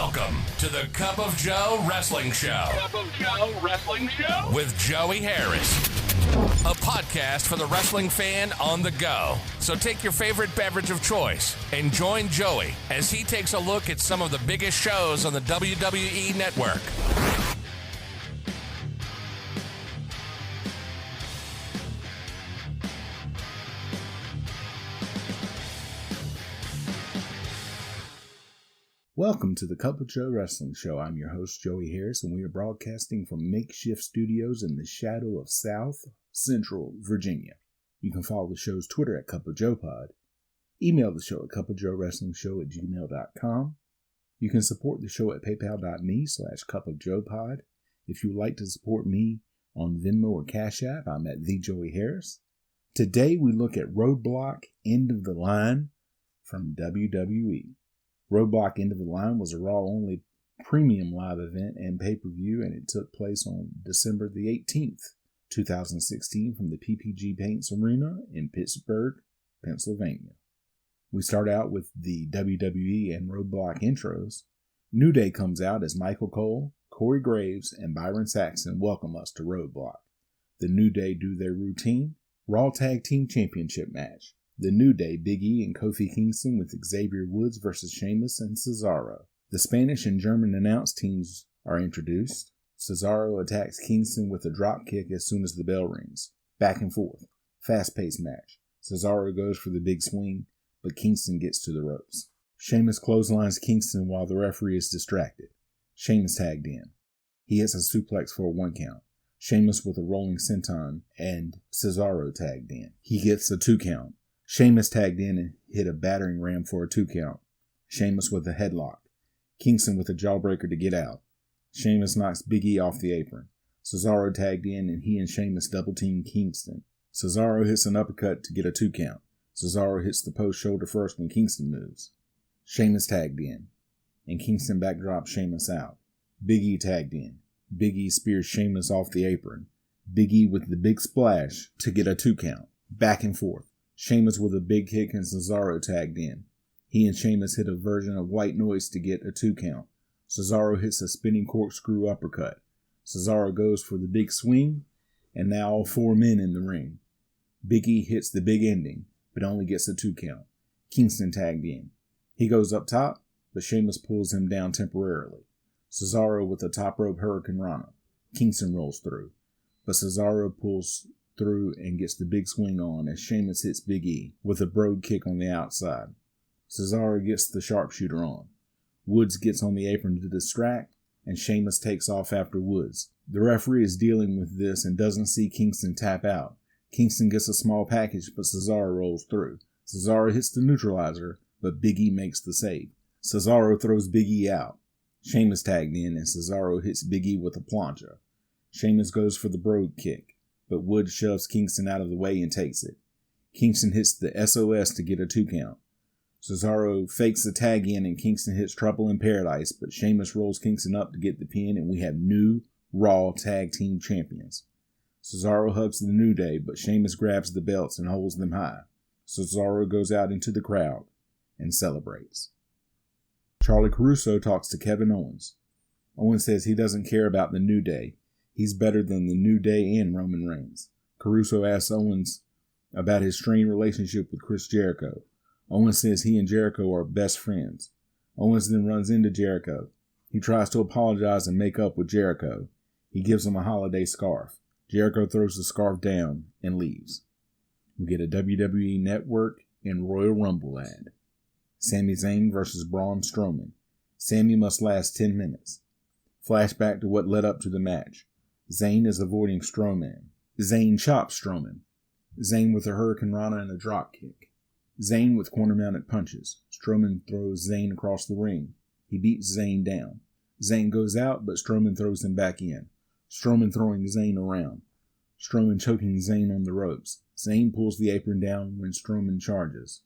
Welcome to the Cup of Joe Wrestling Show. Cup of Joe Wrestling Show? With Joey Harris. A podcast for the wrestling fan on the go. So take your favorite beverage of choice and join Joey as he takes a look at some of the biggest shows on the WWE Network. Welcome to the Cup of Joe Wrestling Show. I'm your host, Joey Harris, and we are broadcasting from makeshift studios in the shadow of South Central Virginia. You can follow the show's Twitter at Cup of Joe Pod. Email the show at cupofjoewrestlingshow@gmail.com. You can support the show at paypal.me/cupofjoepod. If you would like to support me on Venmo or Cash App, I'm at The Joey Harris. Today we look at Roadblock End of the Line from WWE. Roadblock End of the Line was a Raw-only premium live event and pay-per-view, and it took place on December the 18th, 2016 from the PPG Paints Arena in Pittsburgh, Pennsylvania. We start out with the WWE and Roadblock intros. New Day comes out as Michael Cole, Corey Graves, and Byron Saxton welcome us to Roadblock. The New Day do their routine Raw Tag Team Championship match. The New Day, Big E and Kofi Kingston with Xavier Woods versus Sheamus and Cesaro. The Spanish and German announce teams are introduced. Cesaro attacks Kingston with a drop kick as soon as the bell rings. Back and forth. Fast-paced match. Cesaro goes for the big swing, but Kingston gets to the ropes. Sheamus clotheslines Kingston while the referee is distracted. Sheamus tagged in. He hits a suplex for a 1 count. Sheamus with a rolling senton and Cesaro tagged in. He gets a 2 count. Sheamus tagged in and hit a battering ram for a 2 count. Sheamus with a headlock. Kingston with a jawbreaker to get out. Sheamus knocks Big E off the apron. Cesaro tagged in and he and Sheamus double team Kingston. Cesaro hits an uppercut to get a 2 count. Cesaro hits the post shoulder first when Kingston moves. Sheamus tagged in, and Kingston backdrops Sheamus out. Big E tagged in. Big E spears Sheamus off the apron. Big E with the big splash to get a 2 count. Back and forth. Sheamus with a big kick and Cesaro tagged in. He and Sheamus hit a version of white noise to get a 2 count. Cesaro hits a spinning corkscrew uppercut. Cesaro goes for the big swing, and now all 4 men in the ring. Big E hits the big ending, but only gets a 2 count. Kingston tagged in. He goes up top, but Sheamus pulls him down temporarily. Cesaro with a top rope Hurricane Rana. Kingston rolls through, but Cesaro pulls through and gets the big swing on as Sheamus hits Big E with a brogue kick on the outside. Cesaro gets the sharpshooter on. Woods gets on the apron to distract, and Sheamus takes off after Woods. The referee is dealing with this and doesn't see Kingston tap out. Kingston gets a small package, but Cesaro rolls through. Cesaro hits the neutralizer, but Big E makes the save. Cesaro throws Big E out. Sheamus tagged in, and Cesaro hits Big E with a plancha. Sheamus goes for the brogue kick, but Woods shoves Kingston out of the way and takes it. Kingston hits the SOS to get a 2 count. Cesaro fakes the tag in and Kingston hits Trouble in Paradise, but Sheamus rolls Kingston up to get the pin, and we have new Raw Tag Team Champions. Cesaro hugs the New Day, but Sheamus grabs the belts and holds them high. Cesaro goes out into the crowd and celebrates. Charlie Caruso talks to Kevin Owens. Owens says he doesn't care about the New Day. He's better than the New Day and Roman Reigns. Caruso asks Owens about his strained relationship with Chris Jericho. Owens says he and Jericho are best friends. Owens then runs into Jericho. He tries to apologize and make up with Jericho. He gives him a holiday scarf. Jericho throws the scarf down and leaves. We get a WWE Network and Royal Rumble ad. Sami Zayn versus Braun Strowman. Sami must last 10 minutes. Flashback to what led up to the match. Zayn is avoiding Strowman. Zayn chops Strowman. Zayn with a Hurricane Rana and a drop kick. Zayn with corner-mounted punches. Strowman throws Zayn across the ring. He beats Zayn down. Zayn goes out, but Strowman throws him back in. Strowman throwing Zayn around. Strowman choking Zayn on the ropes. Zayn pulls the apron down when Strowman charges.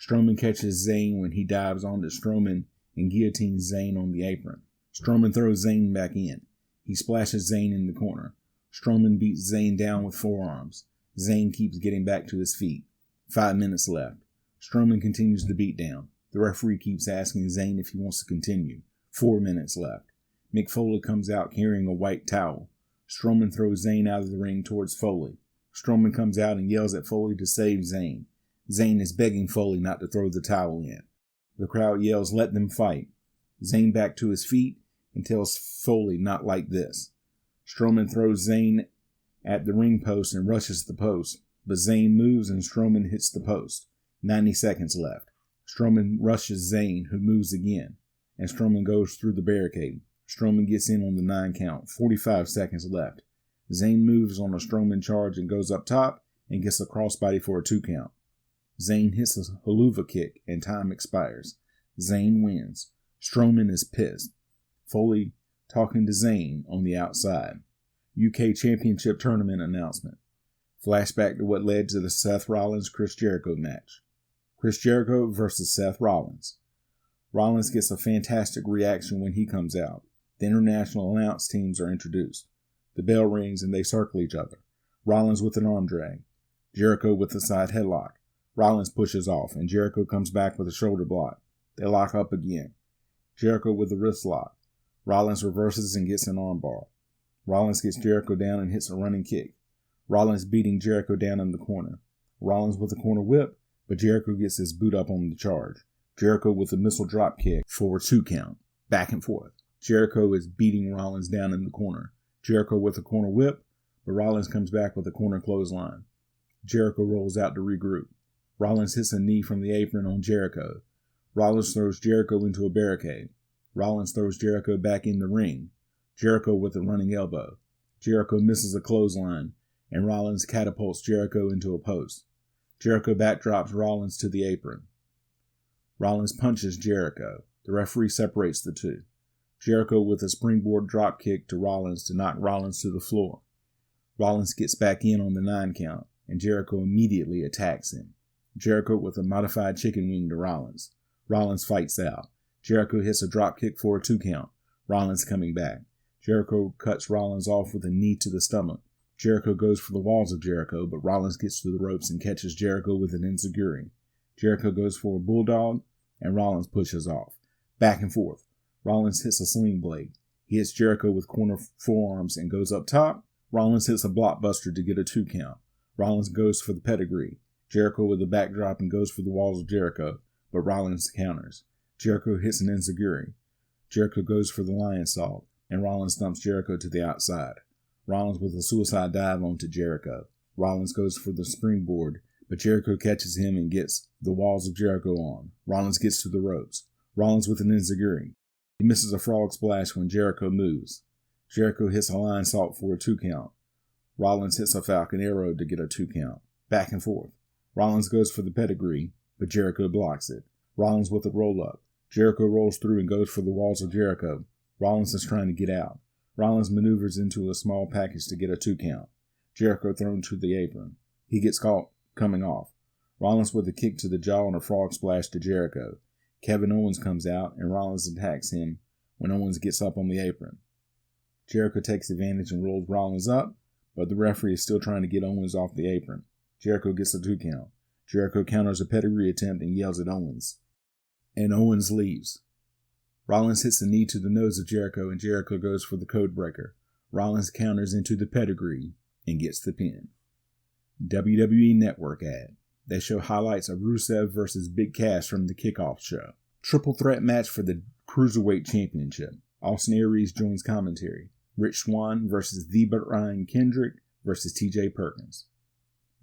Strowman catches Zayn when he dives onto Strowman and guillotines Zayn on the apron. Strowman throws Zayn back in. He splashes Zayn in the corner. Strowman beats Zayn down with forearms. Zayn keeps getting back to his feet. 5 minutes left. Strowman continues the beatdown. The referee keeps asking Zayn if he wants to continue. 4 minutes left. Mick Foley comes out carrying a white towel. Strowman throws Zayn out of the ring towards Foley. Strowman comes out and yells at Foley to save Zayn. Zayn is begging Foley not to throw the towel in. The crowd yells, "Let them fight." Zayn back to his feet and tells Foley, "Not like this." Strowman throws Zayn at the ring post and rushes the post, but Zayn moves and Strowman hits the post. 90 seconds left. Strowman rushes Zayn, who moves again, and Strowman goes through the barricade. Strowman gets in on the 9 count. 45 seconds left. Zayn moves on a Strowman charge and goes up top and gets a crossbody for a 2 count. Zayn hits a haluva kick and time expires. Zayn wins. Strowman is pissed. Foley talking to Zayn on the outside. UK Championship Tournament announcement. Flashback to what led to the Seth Rollins-Chris Jericho match. Chris Jericho versus Seth Rollins. Rollins gets a fantastic reaction when he comes out. The international announce teams are introduced. The bell rings and they circle each other. Rollins with an arm drag. Jericho with a side headlock. Rollins pushes off and Jericho comes back with a shoulder block. They lock up again. Jericho with a wrist lock. Rollins reverses and gets an armbar. Rollins gets Jericho down and hits a running kick. Rollins beating Jericho down in the corner. Rollins with a corner whip, but Jericho gets his boot up on the charge. Jericho with a missile drop kick for a 2 count. Back and forth. Jericho is beating Rollins down in the corner. Jericho with a corner whip, but Rollins comes back with a corner clothesline. Jericho rolls out to regroup. Rollins hits a knee from the apron on Jericho. Rollins throws Jericho into a barricade. Rollins throws Jericho back in the ring. Jericho with a running elbow. Jericho misses a clothesline, and Rollins catapults Jericho into a post. Jericho backdrops Rollins to the apron. Rollins punches Jericho. The referee separates the two. Jericho with a springboard drop kick to Rollins to knock Rollins to the floor. Rollins gets back in on the 9 count, and Jericho immediately attacks him. Jericho with a modified chicken wing to Rollins. Rollins fights out. Jericho hits a drop kick for a 2 count. Rollins coming back. Jericho cuts Rollins off with a knee to the stomach. Jericho goes for the walls of Jericho, but Rollins gets to the ropes and catches Jericho with an enziguri. Jericho goes for a bulldog, and Rollins pushes off. Back and forth. Rollins hits a sling blade. He hits Jericho with corner forearms and goes up top. Rollins hits a blockbuster to get a 2 count. Rollins goes for the pedigree. Jericho with a backdrop and goes for the walls of Jericho, but Rollins counters. Jericho hits an enziguri. Jericho goes for the lion salt, and Rollins dumps Jericho to the outside. Rollins with a suicide dive onto Jericho. Rollins goes for the springboard, but Jericho catches him and gets the walls of Jericho on. Rollins gets to the ropes. Rollins with an enziguri. He misses a frog splash when Jericho moves. Jericho hits a lion salt for a 2 count. Rollins hits a falcon arrow to get a 2 count. Back and forth. Rollins goes for the pedigree, but Jericho blocks it. Rollins with a roll-up. Jericho rolls through and goes for the walls of Jericho. Rollins is trying to get out. Rollins maneuvers into a small package to get a 2 count. Jericho thrown to the apron. He gets caught coming off. Rollins with a kick to the jaw and a frog splash to Jericho. Kevin Owens comes out and Rollins attacks him when Owens gets up on the apron. Jericho takes advantage and rolls Rollins up, but the referee is still trying to get Owens off the apron. Jericho gets a 2 count. Jericho counters a pedigree attempt and yells at Owens. And Owens leaves. Rollins hits a knee to the nose of Jericho and Jericho goes for the code breaker. Rollins counters into the pedigree and gets the pin. WWE Network ad. They show highlights of Rusev versus Big Cass from the kickoff show. Triple threat match for the Cruiserweight Championship. Austin Aries joins commentary. Rich Swann versus The Brian Kendrick versus TJ Perkins.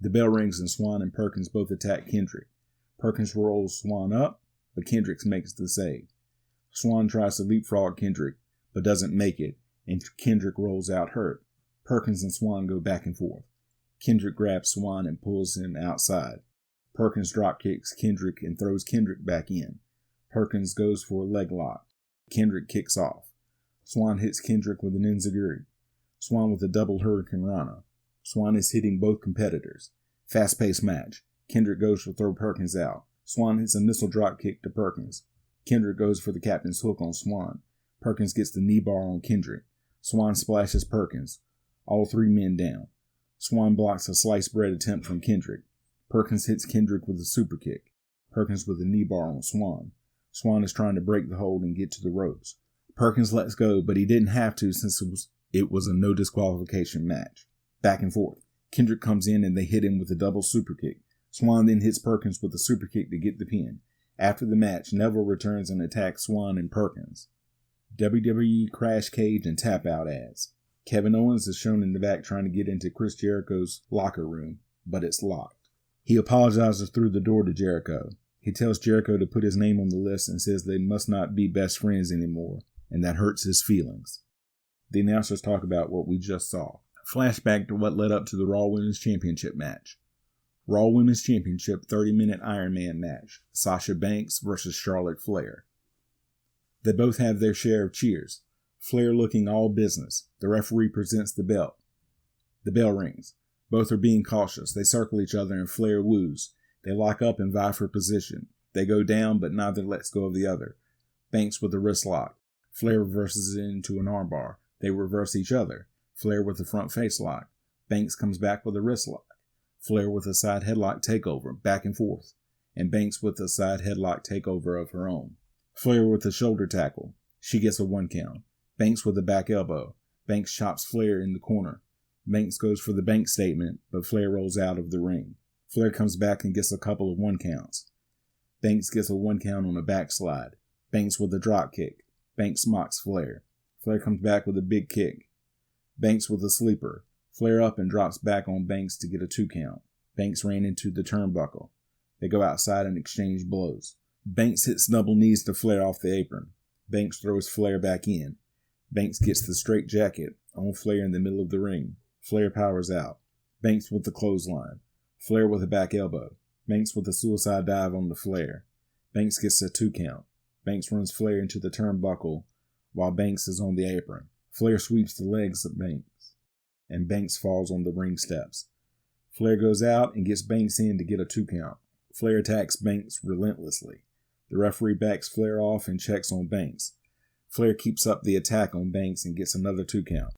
The bell rings and Swann and Perkins both attack Kendrick. Perkins rolls Swann up, but Kendrick makes the save. Swann tries to leapfrog Kendrick, but doesn't make it, and Kendrick rolls out hurt. Perkins and Swann go back and forth. Kendrick grabs Swann and pulls him outside. Perkins dropkicks Kendrick and throws Kendrick back in. Perkins goes for a leg lock. Kendrick kicks off. Swann hits Kendrick with an enziguri. Swann with a double Hurricane Rana. Swann is hitting both competitors. Fast-paced match. Kendrick goes to throw Perkins out. Swann hits a missile drop kick to Perkins. Kendrick goes for the captain's hook on Swann. Perkins gets the knee bar on Kendrick. Swann splashes Perkins. All 3 men down. Swann blocks a sliced bread attempt from Kendrick. Perkins hits Kendrick with a super kick. Perkins with a knee bar on Swann. Swann is trying to break the hold and get to the ropes. Perkins lets go, but he didn't have to since it was a no disqualification match. Back and forth. Kendrick comes in and they hit him with a double super kick. Swan then hits Perkins with a super kick to get the pin. After the match, Neville returns and attacks Swan and Perkins. WWE Crash Cage and Tap Out ads. Kevin Owens is shown in the back trying to get into Chris Jericho's locker room, but it's locked. He apologizes through the door to Jericho. He tells Jericho to put his name on the list and says they must not be best friends anymore, and that hurts his feelings. The announcers talk about what we just saw. Flashback to what led up to the Raw Women's Championship match. Raw Women's Championship 30-minute Iron Man match. Sasha Banks versus Charlotte Flair. They both have their share of cheers. Flair looking all business. The referee presents the belt. The bell rings. Both are being cautious. They circle each other and Flair woos. They lock up and vie for position. They go down, but neither lets go of the other. Banks with a wrist lock. Flair reverses it into an armbar. They reverse each other. Flair with a front face lock. Banks comes back with a wrist lock. Flair with a side headlock takeover, back and forth. And Banks with a side headlock takeover of her own. Flair with a shoulder tackle. She gets a 1 count. Banks with a back elbow. Banks chops Flair in the corner. Banks goes for the Banks statement, but Flair rolls out of the ring. Flair comes back and gets a couple of 1 counts. Banks gets a 1 count on a backslide. Banks with a drop kick. Banks mocks Flair. Flair comes back with a big kick. Banks with a sleeper. Flair up and drops back on Banks to get a 2 count. Banks ran into the turnbuckle. They go outside and exchange blows. Banks hits double knees to Flair off the apron. Banks throws Flair back in. Banks gets the straight jacket on Flair in the middle of the ring. Flair powers out. Banks with the clothesline. Flair with a back elbow. Banks with a suicide dive on the Flair. Banks gets a 2 count. Banks runs Flair into the turnbuckle while Banks is on the apron. Flair sweeps the legs of Banks, and Banks falls on the ring steps. Flair goes out and gets Banks in to get a 2 count. Flair attacks Banks relentlessly. The referee backs Flair off and checks on Banks. Flair keeps up the attack on Banks and gets another 2 count.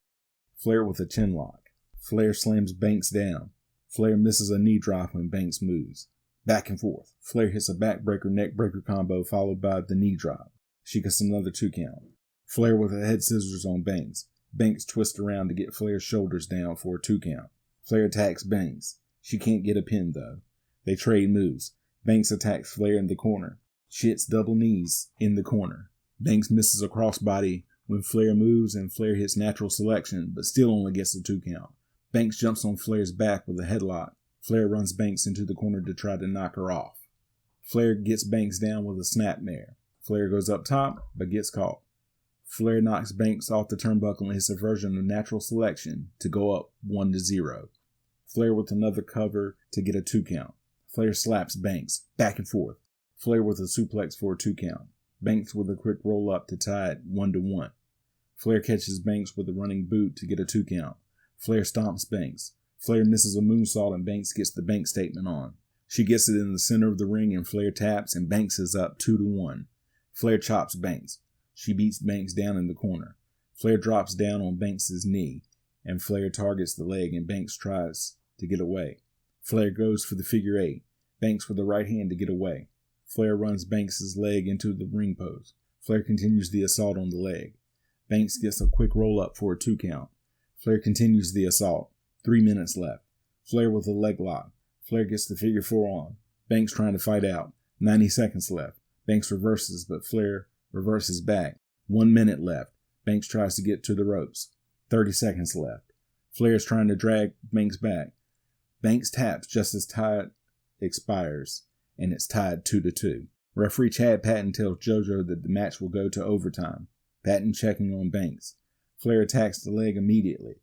Flair with a chin lock. Flair slams Banks down. Flair misses a knee drop when Banks moves. Back and forth. Flair hits a backbreaker neckbreaker combo followed by the knee drop. She gets another 2 count. Flair with a head scissors on Banks. Banks twists around to get Flair's shoulders down for a 2 count. Flair attacks Banks. She can't get a pin though. They trade moves. Banks attacks Flair in the corner. She hits double knees in the corner. Banks misses a crossbody when Flair moves and Flair hits natural selection but still only gets a 2 count. Banks jumps on Flair's back with a headlock. Flair runs Banks into the corner to try to knock her off. Flair gets Banks down with a snapmare. Flair goes up top but gets caught. Flair knocks Banks off the turnbuckle and hits a version of natural selection to go up 1-0. Flair with another cover to get a 2 count. Flair slaps Banks, back and forth. Flair with a suplex for a 2 count. Banks with a quick roll up to tie it 1-1. Flair catches Banks with a running boot to get a 2 count. Flair stomps Banks. Flair misses a moonsault and Banks gets the Banks statement on. She gets it in the center of the ring and Flair taps and Banks is up 2-1. Flair chops Banks. She beats Banks down in the corner. Flair drops down on Banks' knee, and Flair targets the leg, and Banks tries to get away. Flair goes for the figure 8. Banks with the right hand to get away. Flair runs Banks' leg into the ring post. Flair continues the assault on the leg. Banks gets a quick roll-up for a 2 count. Flair continues the assault. 3 minutes left. Flair with a leg lock. Flair gets the figure 4 on. Banks trying to fight out. 90 seconds left. Banks reverses, but Flair reverses back. 1 minute left. Banks tries to get to the ropes. 30 seconds left. Flair's trying to drag Banks back. Banks taps just as time expires, and it's tied 2-2. Referee Chad Patton tells JoJo that the match will go to overtime. Patton checking on Banks. Flair attacks the leg immediately.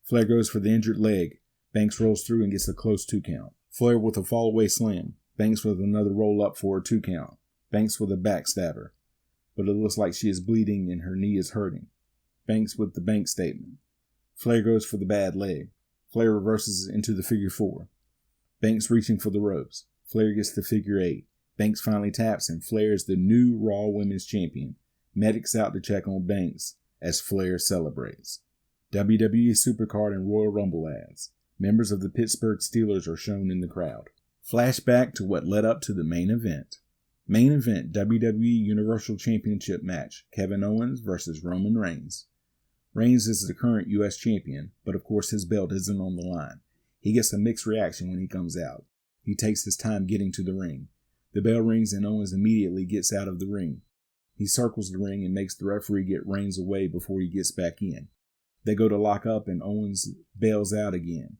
Flair goes for the injured leg. Banks rolls through and gets a close 2 count. Flair with a fallaway slam. Banks with another roll up for a 2 count. Banks with a backstabber. But it looks like she is bleeding and her knee is hurting. Banks with the Banks statement. Flair goes for the bad leg. Flair reverses into the figure 4. Banks reaching for the ropes. Flair gets the figure 8. Banks finally taps and Flair is the new Raw Women's Champion. Medics out to check on Banks as Flair celebrates. WWE Supercard and Royal Rumble ads. Members of the Pittsburgh Steelers are shown in the crowd. Flashback to what led up to the main event. Main event WWE Universal Championship match, Kevin Owens versus Roman Reigns. Reigns is the current U.S. champion, but of course his belt isn't on the line. He gets a mixed reaction when he comes out. He takes his time getting to the ring. The bell rings and Owens immediately gets out of the ring. He circles the ring and makes the referee get Reigns away before he gets back in. They go to lock up and Owens bails out again.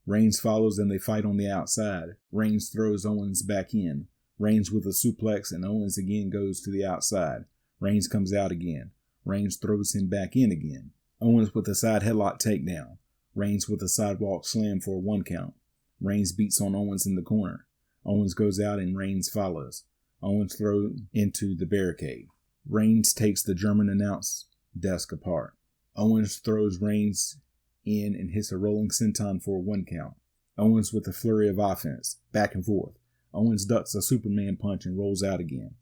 Reigns follows and they fight on the outside. Reigns throws Owens back in. Reigns with a suplex and Owens again goes to the outside. Reigns comes out again. Reigns throws him back in again. Owens with a side headlock takedown. Reigns with a sidewalk slam for a 1 count. Reigns beats on Owens in the corner. Owens goes out and Reigns follows. Owens throws into the barricade. Reigns takes the German announce desk apart. Owens throws Reigns in and hits a rolling senton for a 1 count. Owens with a flurry of offense. Back and forth. Owens ducks a Superman punch and rolls out again.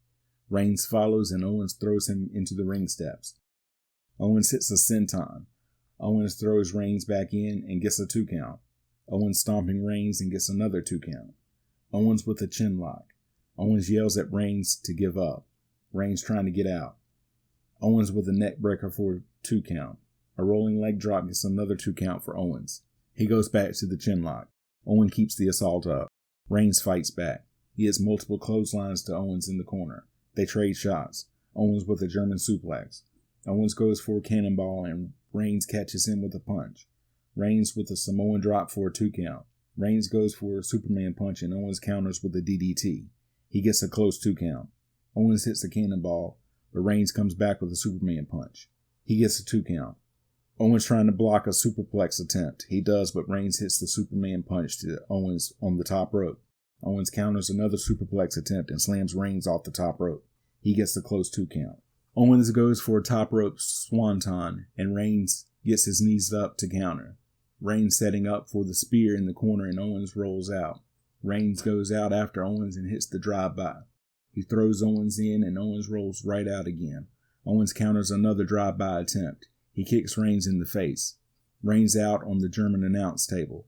Reigns follows and Owens throws him into the ring steps. Owens hits a senton. Owens throws Reigns back in and gets a 2 count. Owens stomping Reigns and gets another 2 count. Owens with a chin lock. Owens yells at Reigns to give up. Reigns trying to get out. Owens with a neck breaker for a 2 count. A rolling leg drop gets another 2 count for Owens. He goes back to the chin lock. Owens keeps the assault up. Reigns fights back. He hits multiple clotheslines to Owens in the corner. They trade shots. Owens with a German suplex. Owens goes for a cannonball and Reigns catches him with a punch. Reigns with a Samoan drop for a 2 count. Reigns goes for a Superman punch and Owens counters with a DDT. He gets a close 2 count. Owens hits a cannonball, but Reigns comes back with a Superman punch. He gets a 2 count. Owens trying to block a superplex attempt. He does, but Reigns hits the Superman punch to Owens on the top rope. Owens counters another superplex attempt and slams Reigns off the top rope. He gets a close 2 count. Owens goes for a top rope swanton, and Reigns gets his knees up to counter. Reigns setting up for the spear in the corner, and Owens rolls out. Reigns goes out after Owens and hits the drive-by. He throws Owens in, and Owens rolls right out again. Owens counters another drive-by attempt. He kicks Reigns in the face. Reigns out on the German announce table.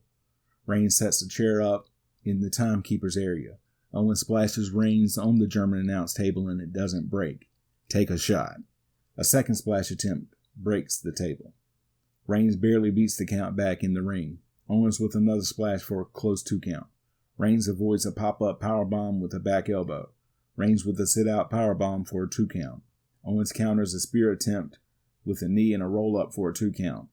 Reigns sets the chair up in the timekeeper's area. Owens splashes Reigns on the German announce table and it doesn't break. Take a shot. A second splash attempt breaks the table. Reigns barely beats the count back in the ring. Owens with another splash for a close 2 count. Reigns avoids a pop-up powerbomb with a back elbow. Reigns with a sit-out powerbomb for a 2 count. Owens counters a spear attempt with a knee and a roll-up for a 2 count.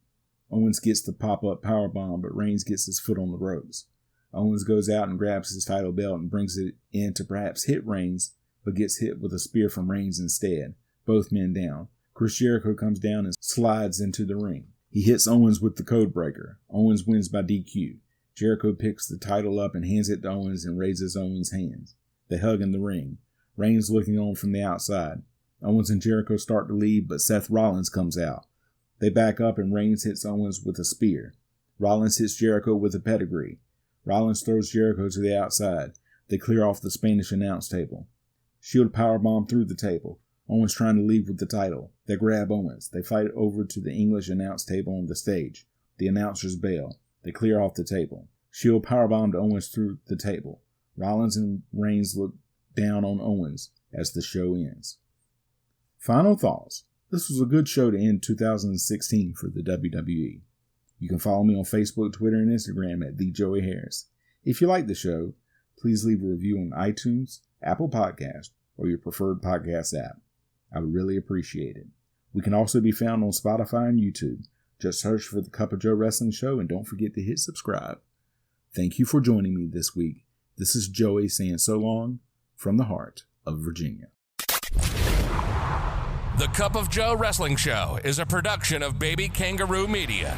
Owens gets the pop-up powerbomb, but Reigns gets his foot on the ropes. Owens goes out and grabs his title belt and brings it in to perhaps hit Reigns, but gets hit with a spear from Reigns instead. Both men down. Chris Jericho comes down and slides into the ring. He hits Owens with the code breaker. Owens wins by DQ. Jericho picks the title up and hands it to Owens and raises Owens' hands. They hug in the ring. Reigns looking on from the outside. Owens and Jericho start to leave, but Seth Rollins comes out. They back up and Reigns hits Owens with a spear. Rollins hits Jericho with a pedigree. Rollins throws Jericho to the outside. They clear off the Spanish announce table. Shield powerbomb through the table. Owens trying to leave with the title. They grab Owens. They fight over to the English announce table on the stage. The announcers bail. They clear off the table. Shield powerbombed Owens through the table. Rollins and Reigns look down on Owens as the show ends. Final thoughts. This was a good show to end 2016 for the WWE. You can follow me on Facebook, Twitter, and Instagram at TheJoeyHarris. If you like the show, please leave a review on iTunes, Apple Podcasts, or your preferred podcast app. I would really appreciate it. We can also be found on Spotify and YouTube. Just search for the Cup of Joe Wrestling Show and don't forget to hit subscribe. Thank you for joining me this week. This is Joey saying so long from the heart of Virginia. The Cup of Joe Wrestling Show is a production of Baby Kangaroo Media.